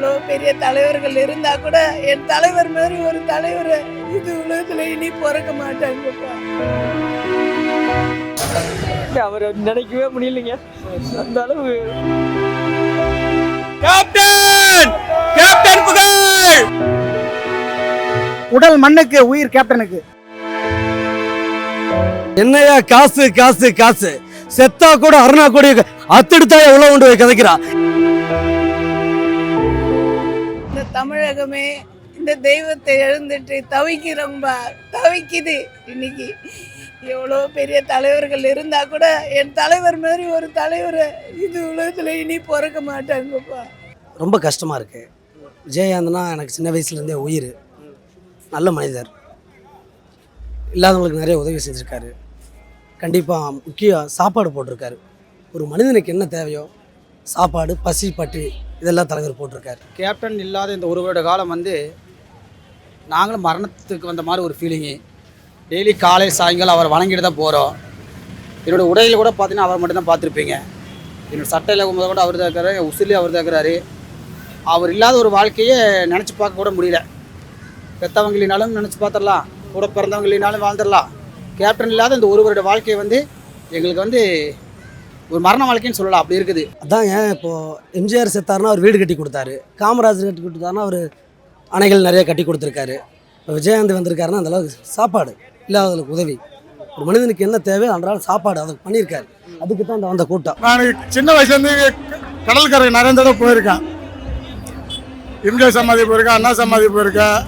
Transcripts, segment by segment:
எவ்வளோ பெரிய தலைவர்கள் இருந்தா கூட என் தலைவர் மாதிரி ஒரு தலைவர் இது உலகத்துல இனி பிறக்க மாட்டாங்கப்பா. அவரை நினைக்கவே முடியலைங்க அந்த அளவு. கேப்டன் கேப்டன் புகழ். உடல் மண்ணுக்கு உயிர் கேப்டனுக்கு. என்னையா காசு காசு காசு, செத்தா கூட அருணா கூட அத்தெடுத்தா எவ்வளவு கொண்டு போய் கதைக்கிறா. இந்த தமிழகமே இந்த தெய்வத்தை எழுந்துட்டு தவிக்கிறோம்பா, தவிக்குது. இன்னைக்கு எவ்வளோ பெரிய தலைவர்கள் இருந்தா கூட என் தலைவர் மாதிரி ஒரு தலைவர் இது உலகத்துல இனி பிறக்க மாட்டாங்கப்பா. ரொம்ப கஷ்டமா இருக்கு. விஜயகாந்த்னா எனக்கு சின்ன வயசுலேருந்தே உயிர். நல்ல மனிதர், இல்லாதவங்களுக்கு நிறைய உதவி செஞ்சுருக்காரு. கண்டிப்பாக முக்கியம் சாப்பாடு போட்டிருக்காரு. ஒரு மனிதனுக்கு என்ன தேவையோ சாப்பாடு, பசி, பட்டு இதெல்லாம் தலைவர் போட்டிருக்காரு. கேப்டன் இல்லாத இந்த ஒரு வருட காலம் நாங்களும் மரணத்துக்கு வந்த மாதிரி ஒரு ஃபீலிங்கு. டெய்லி காலை சாயங்காலம் அவரை வணங்கிட்டு தான் போகிறோம். என்னோடய உடையில் கூட பார்த்தீங்கன்னா அவர் மட்டும் தான் பார்த்துருப்பீங்க. என்னோடய சட்டையில் கூட அவர் தான் இருக்கிறாரு, உசுர்லேயே அவர் தான் இருக்கிறாரு. அவர் இல்லாத ஒரு வாழ்க்கையே நினச்சி பார்க்க கூட முடியல. பெற்றவங்க இல்லைனாலும் நினச்சி பார்த்துடலாம், கூட பிறந்தவங்க இல்லைனாலும் வாழ்ந்துடலாம். கேப்டன் இல்லாத இந்த ஒரு வருட வாழ்க்கையை எங்களுக்கு ஒரு மரண வாழ்க்கைன்னு சொல்லலாம். அப்படி இருக்குது. அதான் ஏன் இப்போது எம்ஜிஆர் செத்தாருன்னா அவர் வீடு கட்டி கொடுத்தாரு, காமராஜர் கட்டி கொடுத்தாருன்னா அவர் அணைகள் நிறைய கட்டி கொடுத்துருக்காரு. இப்போ விஜயகாந்த் வந்திருக்காருன்னா அந்தளவுக்கு சாப்பாடு இல்லாதவங்களுக்கு உதவி. ஒரு மனிதனுக்கு என்ன தேவை அன்றாட சாப்பாடு அதை பண்ணியிருக்காரு. அதுக்கு தான் அந்த கூட்டம். நான் சின்ன வயசுலேருந்து கடற்கரை நிறைய தடவை போயிருக்கேன். எம்ஜிஆர் சமாதி போயிருக்கேன், அண்ணா சமாதி போயிருக்கேன்,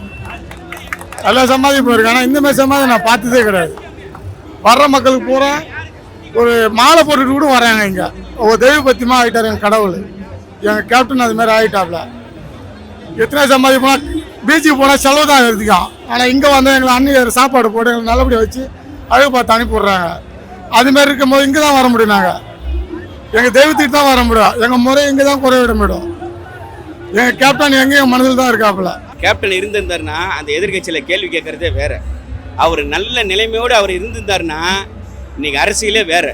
எல்லா சமாதி போயிருக்கேன். ஆனால் இந்த மாதிரி சமாதி நான் பார்த்ததே கிடையாது. வர்ற மக்களுக்கு பூரா ஒரு மாலை போட்டுட்டு கூட வராங்க. இங்கே ஒரு தெய்வ பத்தியமாக ஆகிட்டார் எங்கள் கடவுள். எங்கள் கேப்டன் அது மாதிரி ஆகிட்டாப்ல. எத்தனை சமாதி போனால் பீச்சுக்கு போனால் செலவு தான் எடுத்துக்கான். ஆனால் இங்கே வந்து எங்களை அன்னைக்கு சாப்பாடு போட்டு எங்களுக்கு நல்லபடியாக வச்சு அழகு பார்த்து அனுப்பிவிட்றாங்க. அதுமாரி இருக்கும்போது இங்கே தான் வர முடியும். நாங்கள் எங்கள் தெய்வத்துக்கு தான் வர முடியும். எங்கள் முறை இங்கே தான் குறைவிட முடியும். எங்கள் கேப்டன் எங்கேயும் மனதில் தான் இருக்காப்புல. கேப்டன் இருந்திருந்தாருன்னா அந்த எதிர்கட்சியில் கேள்வி கேட்கறதே வேற. அவர் நல்ல நிலைமையோடு அவர் இருந்திருந்தாருன்னா இன்னைக்கு அரசியலே வேற.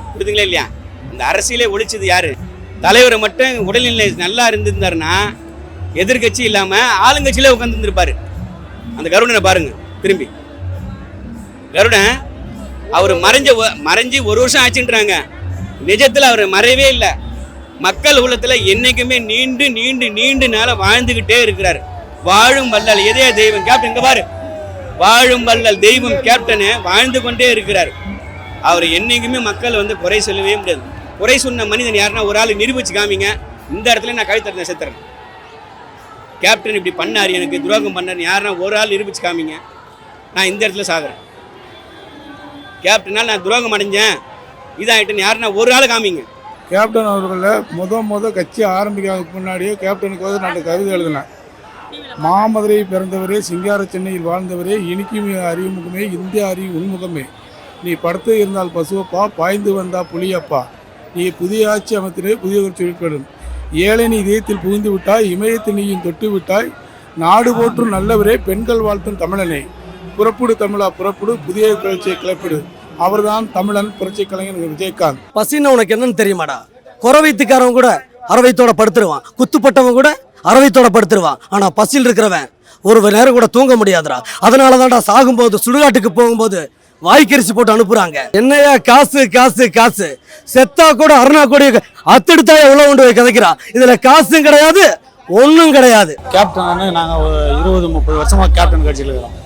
புரியுதுங்களா இல்லையா? இந்த அரசியலே ஒழிச்சது யாரு? தலைவரை மட்டும் உடல்நிலை நல்லா இருந்திருந்தாருன்னா எதிர்கட்சி இல்லாமல் ஆளுங்கட்சியிலே உட்காந்துருந்துருப்பாரு. அந்த கருடனை பாருங்க, திரும்பி கருடன் அவர் மறைஞ்சு ஒரு வருஷம் ஆச்சுன்றாங்க. நிஜத்தில் அவர் மறையவே இல்லை. மக்கள் உள்ளத்தில் என்னைக்குமே நீண்டு நீண்டு நீண்டு நாள வாழ்ந்துக்கிட்டே இருக்கிறார். வாழும் வள்ளல் எதே தெய்வம் கேப்டன். இங்கே பாரு, வாழும் வள்ளல் தெய்வம் கேப்டனு வாழ்ந்து கொண்டே இருக்கிறார். அவர் என்னைக்குமே மக்கள் குறை சொல்லவே முடியாது. குறை சொன்ன மனிதன் யாருன்னா ஒரு ஆள் நிரூபிச்சு காமிங்க. இந்த இடத்துல நான் கழுத்தறேன், செத்துறேன். கேப்டன் இப்படி பண்ணார், எனக்கு துரோகம் பண்ணார் யாருன்னா ஒரு ஆள் நிரூபிச்சு காமிங்க. நான் இந்த இடத்துல சாகுறேன். கேப்டனால் நான் துரோகம் அடைஞ்சேன் இதாகிட்டேன்னு யாருன்னா ஒரு ஆள் காமிங்க. கேப்டன் அவர்களை கட்சி ஆரம்பிக்கிறதுக்கு முன்னாடியே கேப்டனுக்கு நான் கவிதை எழுதினேன். மாமதுரை பிறந்தவரே, சிங்கார சென்னையில் வாழ்ந்தவரே, இனிக்குமே அறிமுகமே, இந்திய அறிவு உண்முகமே, நீ படுத்து இருந்தால் பசுவப்பா, பாய்ந்து வந்தா புலியப்பா, நீ புதிய ஆட்சி அமைத்திலே புதிய சொல்லிக்கொள்ளும், ஏழை நீ இதயத்தில் புகுந்து விட்டாய், இமயத்தில் நீயும் தொட்டு விட்டாய், நாடு போற்றும் நல்லவரே, பெண்கள் வாழ்த்தும் தமிழனே, புறப்படு தமிழா புறப்படு, புதிய கிளர்ச்சியை கிளப்பிடு. அவர்தான் தமிழன் புரட்சி கலைஞர் விஜயகாந்த். பசின்னு உனக்கு என்னன்னு தெரியுமாடா? குறவைத்துக்காரவன் கூட அரவைத்தோட படுத்துருவான், குத்துப்பட்டவன் கூட அரவைத்தோட படுத்துருவான். ஆனா பசியில் இருக்கிறவன் ஒரு நேரம் கூட தூங்க முடியாதுடா. அதனாலதான்டா சாகும்போது சுடுகாட்டுக்கு போகும்போது வாய்க்கரிசி போட்டு அனுப்புறாங்க. என்னையா காசு காசு காசு, செத்தா கூட அருணா கூட அத்தெடுத்தா எவ்வளவு கொண்டு போய் கதைக்கிறா. இதுல காசும் கிடையாது, ஒன்றும் கிடையாது. கேப்டன் நாங்கள் ஒரு 20-30 வருஷமாக கேப்டன் கட்சியில் இருக்கிறோம்.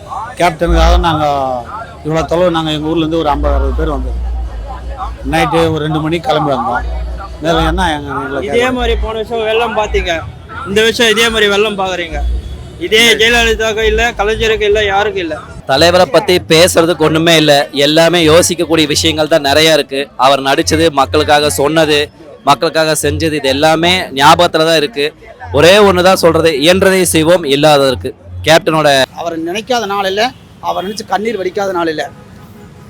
கேப்டனுக்காக நாங்கள் இவ்வளோ தொலைவு நாங்கள் எங்கள் ஊர்லேருந்து ஒரு 50-60 பேர் வந்தோம். நைட்டு ஒரு 2 மணிக்கு கிளம்பி வந்தோம். மேலே என்ன எங்கள் இதே மாதிரி போன வருஷம் வெள்ளம் பார்த்தீங்க, இந்த வருஷம் இதே மாதிரி வெள்ளம் பார்க்குறீங்க. இதே ஜெயலலிதாவுக்கு இல்லை, கலைஞருக்கு இல்லை, யாருக்கும் இல்லை. தலைவரை பற்றி பேசுறதுக்கு ஒன்றுமே இல்லை. எல்லாமே யோசிக்கக்கூடிய விஷயங்கள் தான் நிறையா இருக்குது. அவர் நடித்தது, மக்களுக்காக சொன்னது, மக்களுக்காக செஞ்சது, இது எல்லாமே ஞாபகத்தில் தான் இருக்குது. ஒரே ஒன்று தான் சொல்கிறது, இயன்றதை செய்வோம், இல்லாததற்கு. கேப்டனோட அவர் நினைக்காத நாள் இல்லை, அவர் நினச்சி கண்ணீர் வடிக்காத நாள் இல்லை.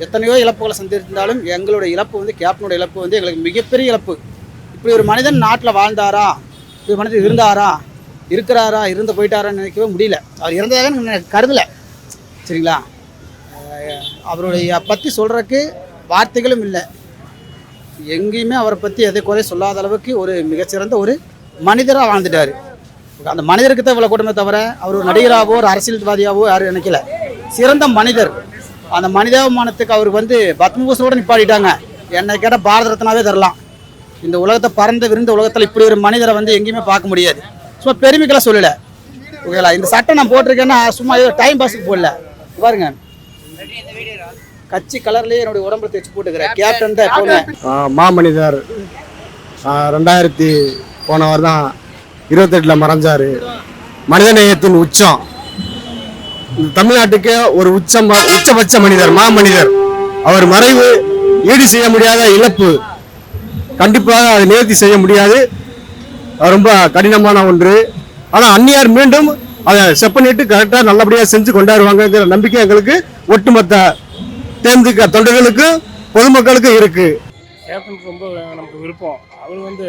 எத்தனையோ இழப்புகளை சந்தித்திருந்தாலும் எங்களோட இழப்பு கேப்டனோட இழப்பு எங்களுக்கு மிகப்பெரிய இழப்பு. இப்படி ஒரு மனிதன் நாட்டில் வாழ்ந்தாரா, இப்படி மனிதன் இருந்தாரா, இருக்கிறாரா, இருந்து போயிட்டாரான்னு நினைக்கவே முடியல. அவர் இறந்ததாக எனக்கு கருதலை. சரிங்களா? அவருடைய பற்றி சொல்கிறதுக்கு வார்த்தைகளும் இல்லை. எங்கேயுமே அவரை பற்றி எதை குறை சொல்லாத அளவுக்கு ஒரு மிகச்சிறந்த ஒரு மனிதராக வாழ்ந்துட்டார். அந்த மனிதருக்கு தான் இவ்வளோ கூட்டமே தவிர அவர் ஒரு நடிகராகவோ ஒரு அரசியல்வாதியாகவோ யாரும் நினைக்கல. சிறந்த மனிதர். அந்த மனிதாபிமானத்துக்கு அவர் வந்து பத்மபூஷனோட நிப்பாட்டிட்டாங்க. என்னை கேட்டால் பாரத ரத்னாவே தரலாம். இந்த உலகத்தை பறந்து விருந்த உலகத்தில் இப்படி ஒரு மனிதரை வந்து எங்கேயுமே பார்க்க முடியாது. சும்மா பெருமைக்கெல்லாம் சொல்லலை. ஓகேங்களா? இந்த சட்டை நான் போட்டிருக்கேன்னா சும்மா ஏதோ டைம் பாஸுக்கு போடல. பாருங்க, கட்சி கலர்லேயே என்னுடைய உடம்புல தைச்சு போட்டுக்கிறேன். கேப்டன் தான் எப்போவுமே. மாமனிதர் 2000 போன வருடம் 28 மறைஞ்சாரு. மனிதநேயத்தின் உச்சம். தமிழ்நாட்டுக்கு ஒரு உச்சபட்ச மனிதர், மாமனிதர். அவர் மறைவு ஈடு செய்ய முடியாத இழப்பு. கண்டிப்பாக அதை நிவர்த்தி செய்ய முடியாது. ரொம்ப கடினமான ஒன்று. ஆனால் அந்நியார் மீண்டும் அதை செப்பனிட்டு கரெக்டாக நல்லபடியாக செஞ்சு கொண்டாடுவாங்கங்கிற நம்பிக்கை எங்களுக்கு ஒட்டுமொத்த தேமுதிக தொண்டர்களுக்கு பொதுமக்களுக்கு இருக்கு. கேப்டனுக்கு ரொம்ப நமக்கு விருப்பம். அவர் வந்து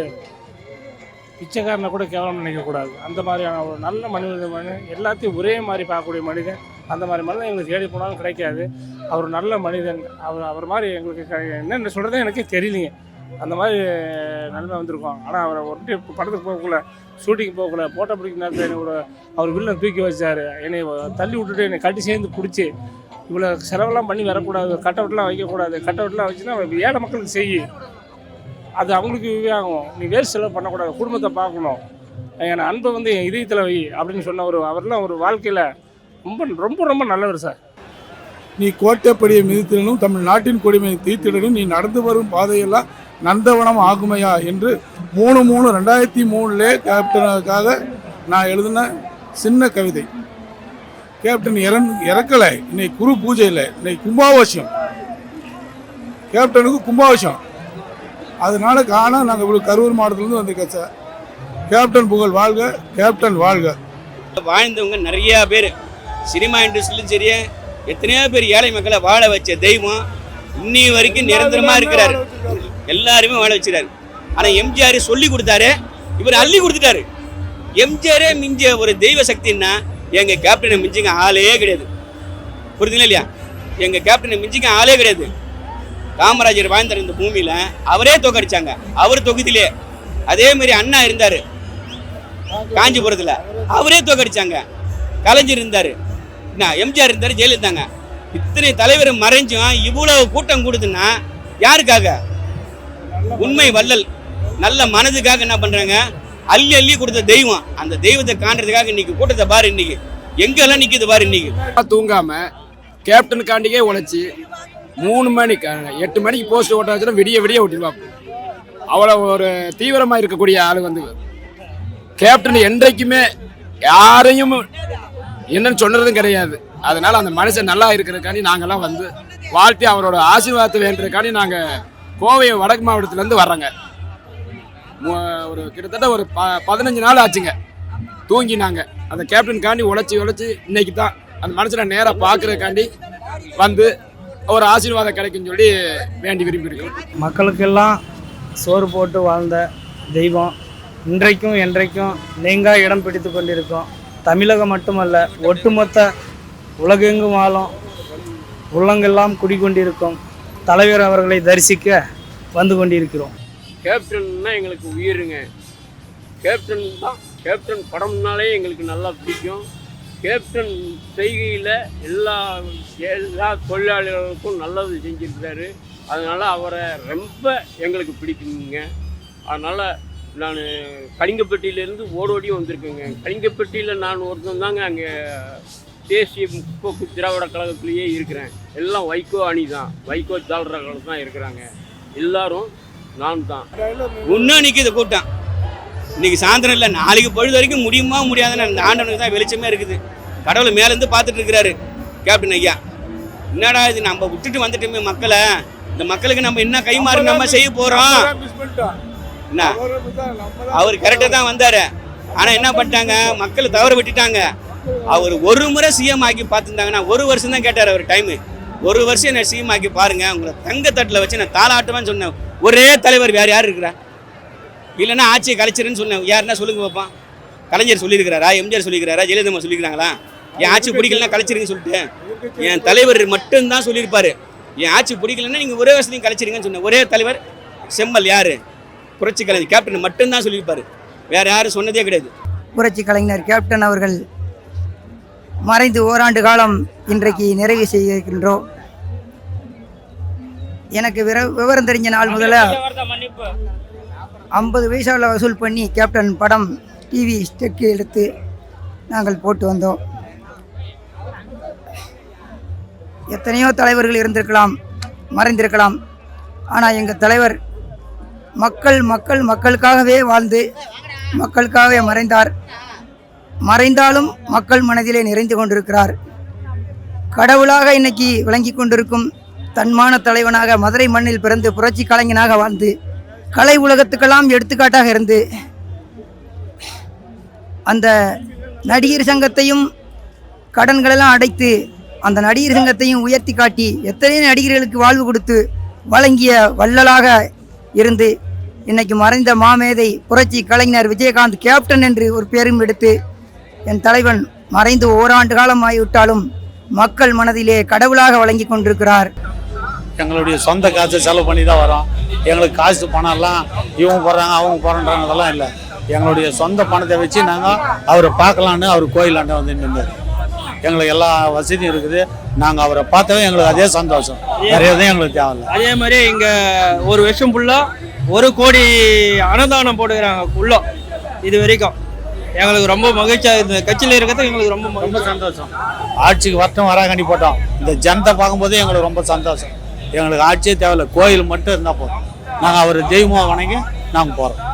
பிச்சைக்காரனை கூட கேவலம் நினைக்கக்கூடாது. அந்த மாதிரியான ஒரு நல்ல மனிதன், எல்லாத்தையும் ஒரே மாதிரி பார்க்கக்கூடிய மனிதன். அந்த மாதிரி மனிதன் எங்களுக்கு தேடி போனாலும் கிடைக்காது. அவர் நல்ல மனிதன். அவர் மாதிரி எங்களுக்கு என்னென்ன சொல்கிறதே எனக்கே தெரியலைங்க. அந்த மாதிரி நன்மை வந்திருக்கோம். ஆனால் அவரை ஒரு படத்துக்கு போகக்குள்ள, ஷூட்டிங் போகக்குள்ள, போட்டோ பிடிக்க நேரத்தில் என்னை அவர் வில்லன் தூக்கி வச்சார். என்னை தள்ளி விட்டுட்டு என்னை கட்டி சேர்ந்து பிடிச்சி, இவ்வளோ செலவெல்லாம் பண்ணி வரக்கூடாது, கட்டவுட்லாம் வைக்கக்கூடாது, கட்டவுட்லாம் வச்சுன்னா ஏழை மக்களுக்கு செய்யி, அது அவங்களுக்கு ஆகும். நீ வேஸ்ட் செலவு பண்ணக்கூடாது, குடும்பத்தை பார்க்கணும், என் அன்பை வந்து என் இதயத்தில் வை அப்படின்னு சொன்ன அவர்லாம் ஒரு வாழ்க்கையில் ரொம்ப ரொம்ப ரொம்ப நல்லவர் சார். நீ கோட்டைப்படியை மிதித்திடனும் தமிழ்நாட்டின் கொடிமையை தீர்த்திடனும் நீ நடந்து வரும் பாதையெல்லாம் நந்தவனம் ஆகுமையா என்று 3/3/2003 கேப்டனுக்காக நான் எழுதின சின்ன கவிதை. கேப்டன் இறக்கலை. இன்னைக்கு குரு பூஜை இல்லை, இன்னைக்கு கும்பாபிஷேகம். கேப்டனுக்கு கும்பாபிஷேகம். அதனால காண நாங்கள் இவ்வளோ கரூர் மாவட்டத்திலேருந்து வந்திருக்கோம் சார். கேப்டன் புகழ் வாழ்க, கேப்டன் வாழ்க. வாழ்ந்தவங்க நிறையா பேர் சினிமா இண்டஸ்ட்ரியிலும் சரி, எத்தனையோ பேர் ஏழை மக்களை வாழ வச்ச தெய்வம் இன்னி வரைக்கும் நிரந்தரமாக இருக்கிறாரு. எல்லாருமே வாழ வச்சுறாரு. ஆனால் எம்ஜிஆர் சொல்லி கொடுத்தாரு, இவர் அள்ளி கொடுத்துட்டாரு. எம்ஜிஆரே மிஞ்ச ஒரு தெய்வ சக்தின்னா எங்கள் கேப்டனை மிஞ்சிங்க ஆளே கிடையாது. புரியுதுங்களா இல்லையா? எங்கள் கேப்டனை மிஞ்சிங்க ஆளே கிடையாது. காமராஜர் வாழ்ந்தார் இந்த பூமியில், அவரே தோக்கடிச்சாங்க. அவர் தொகுதியிலே அதே மாதிரி அண்ணா இருந்தார் காஞ்சிபுரத்தில், அவரே தோக்கடிச்சாங்க. கலைஞர் இருந்தார், எம்ஜிஆர் இருந்தார், ஜெயலலிதாங்க. இத்தனை தலைவர் மறைஞ்சும் இவ்வளவு கூட்டம் கூடுதுன்னா யாருக்காக? உண்மை வள்ளல் நல்ல மனதுக்காக என்ன பண்றாங்க? அள்ளி அள்ளி கொடுத்த தெய்வம். அந்த தெய்வத்தை காண்றதுக்காக இன்னைக்கு கூட்டத்தை பாரு, இன்னைக்கு எங்கெல்லாம் நிற்கிது பாரு. இன்னைக்கு தூங்காம கேப்டனுக்காண்டியே உழைச்சி 3 மணிக்கு 8 மணிக்கு போஸ்ட் ஓட்ட வச்சுன்னா விடிய விடிய ஓட்டிடுவாங்க. அவ்வளோ ஒரு தீவிரமாக இருக்கக்கூடிய ஆள் வந்து கேப்டன் என்றைக்குமே யாரையும் என்னன்னு சொன்னதும் கிடையாது. அதனால அந்த மனுஷன் நல்லா இருக்கிறதுக்காண்டி நாங்கள்லாம் வந்து வாழ்த்தி அவரோட ஆசீர்வாதத்தை வேண்டுறதுக்காண்டி நாங்கள் கோவை வடக்கு மாவட்டத்துலேருந்து வர்றோங்க. ஒரு கிட்டத்தட்ட ஒரு 15 நாள் ஆச்சுங்க தூங்கி. நாங்கள் அந்த கேப்டனுக்காண்டி உழைச்சி இன்னைக்கு தான் அந்த மனுஷனை நேராக பார்க்குறதுக்காண்டி வந்து ஒரு ஆசீர்வாதம் கிடைக்குன்னு சொல்லி வேண்டி விரும்பியிருக்கோம். மக்களுக்கெல்லாம் சோறு போட்டு வாழ்ந்த தெய்வம் இன்றைக்கும் என்றைக்கும் நீங்கா இடம் பிடித்து கொண்டிருக்கோம். தமிழகம் மட்டுமல்ல, ஒட்டுமொத்த உலகெங்கும் வாழும் உள்ளங்கெல்லாம் குடிக்கொண்டிருக்கும் தலைவர் அவர்களை தரிசிக்க வந்து கொண்டிருக்கிறோம். கேப்டன்னா எங்களுக்கு உயிருங்க. கேப்டன் தான். கேப்டன் படம்னாலே எங்களுக்கு நல்லா பிடிக்கும். கேப்டன் செய்கையில் எல்லா தொழிலாளர்களுக்கும் நல்லது செஞ்சுருக்காரு. அதனால் அவரை ரொம்ப எங்களுக்கு பிடிக்குங்க. அதனால் நான் கலிங்கப்பட்டியிலேருந்து ஓடோடியும் வந்திருக்கேங்க. கலிங்கப்பட்டியில் நான் ஒருத்தன் தாங்க அங்கே தேசிய முற்போக்கு திராவிட கழகத்திலேயே இருக்கிறேன். எல்லாம் வைகோ அணி தான், வைகோ தாழ்றவர்கள் தான் இருக்கிறாங்க. எல்லாரும் நான் தான். இன்னும் நிற்கிது கூட்டம். இன்னைக்கு சாயந்தரம் இல்லை, நாளைக்கு பொழுது வரைக்கும் முடியுமா முடியாதுன்னு அந்த ஆண்டவனுக்கு தான் வெளிச்சமே இருக்குது. கடவுள் மேலேருந்து பார்த்துட்டு இருக்கிறாரு கேப்டன் ஐயா. என்னடா இது, நம்ம விட்டுட்டு வந்துட்டோமே மக்களை, இந்த மக்களுக்கு நம்ம என்ன கைமாறு நம்ம செய்ய போகிறோம்? என்ன அவர் கரெக்டாக தான் வந்தார். ஆனால் என்ன பண்ணிட்டாங்க, மக்கள் தவற விட்டுட்டாங்க. அவர் ஒரு முறை சிஎம் ஆக்கி பார்த்துருந்தாங்கன்னா, 1 வருஷம் தான் கேட்டார் அவர் டைமு. 1 வருஷம் என்ன சிஎம் ஆக்கி பாருங்க, உங்களை தங்கத்தட்டில் வச்சு நான் தாளாட்டுவேன்னு சொன்னேன். ஒரே தலைவர் வேறு யார் இருக்கிறா? இல்லைன்னா ஆட்சியை கலைச்சிருன்னு சொன்னேன். யாருன்னா சொல்லுங்க பார்ப்பான். கலைஞர் சொல்லியிருக்கிறாரா? எம்ஜிஆர் சொல்லியிருக்கிறாரா? ஜெயலலிதா சொல்லியிருக்கிறாங்களா? என் ஆட்சி பிடிக்கலன்னா கலைச்சிருங்கன்னு சொல்லிட்டு என் தலைவர் மட்டும்தான் சொல்லியிருப்பாரு. என் ஆட்சி பிடிக்கலன்னா நீங்கள் ஒரே வருஷத்தையும் கலைச்சிருங்கன்னு சொன்னேன். ஒரே தலைவர் செம்மல் யார்? புரட்சி கலைஞர் கேப்டன் மட்டும்தான் சொல்லியிருப்பாரு. வேறு யாரும் சொன்னதே கிடையாது. புரட்சி கலைஞர் கேப்டன் அவர்கள் மறைந்து ஓராண்டு காலம் இன்றைக்கு நிறைவு செய்ய இருக்கின்றோம். எனக்கு விவரம் தெரிஞ்ச நாள் முதல்ல 50 பைசாவில் வசூல் பண்ணி கேப்டன் படம் டிவி ஸ்டெக்கு எடுத்து நாங்கள் போட்டு வந்தோம். எத்தனையோ தலைவர்கள் இருந்திருக்கலாம், மறைந்திருக்கலாம். ஆனால் எங்கள் தலைவர் மக்களுக்காகவே வாழ்ந்து மக்களுக்காகவே மறைந்தார். மறைந்தாலும் மக்கள் மனதிலே நிறைந்து கொண்டிருக்கிறார். கடவுளாக இன்னைக்கு விளங்கி கொண்டிருக்கும் தன்மான தலைவனாக மதுரை மண்ணில் பிறந்து புரட்சி கலைஞனாக வாழ்ந்து கலை உலகத்துக்கெல்லாம் எடுத்துக்காட்டாக இருந்து அந்த நடிகர் சங்கத்தையும் கடன்களெல்லாம் அடைத்து அந்த நடிகர் சங்கத்தையும் உயர்த்தி காட்டி எத்தனையோ நடிகர்களுக்கு வாழ்வு கொடுத்து வழங்கிய வள்ளலாக இருந்து இன்னைக்கு மறைந்த மாமேதை புரட்சி கலைஞர் விஜயகாந்த் கேப்டன் என்று ஒரு பேரும் எடுத்து என் தலைவன் மறைந்து ஓராண்டு காலம் ஆகிவிட்டாலும் மக்கள் மனதிலே கடவுளாக வழங்கி கொண்டிருக்கிறார். எங்களுடைய சொந்த காசை செலவு பண்ணி தான் வரோம். எங்களுக்கு காசு பணம்லாம் இவங்க போடுறாங்க அவங்க போடுறாங்கன்றதெல்லாம் இல்லை. எங்களுடைய சொந்த பணத்தை வச்சு நாங்கள் அவரை பார்க்கலான்னு அவர் கோயிலாண்ட வந்து நின்றார். எங்களுக்கு எல்லா வசதியும் இருக்குது. நாங்கள் அவரை பார்த்தவே எங்களுக்கு அதே சந்தோஷம், நிறைய தான் எங்களுக்கு தேவையில்லை. அதே மாதிரி இங்கே ஒரு வருஷம் ஃபுல்லாக 1 கோடி அன்னதானம் போட்டுக்கிறாங்க உள்ள. இது வரைக்கும் எங்களுக்கு ரொம்ப மகிழ்ச்சியாக இருந்தது. கட்சியில் இருக்கிறது எங்களுக்கு ரொம்ப சந்தோஷம். ஆட்சிக்கு வரட்டும் வராங்கண்டி போட்டோம். இந்த ஜனத்தை பார்க்கும்போது எங்களுக்கு ரொம்ப சந்தோஷம். எங்களுக்கு ஆட்சியே தேவையில்லை, கோயில் மட்டும் இருந்தால் போதும். நாங்கள் அவர் தெய்வமாக வணங்கி நாங்கள் போகிறோம்.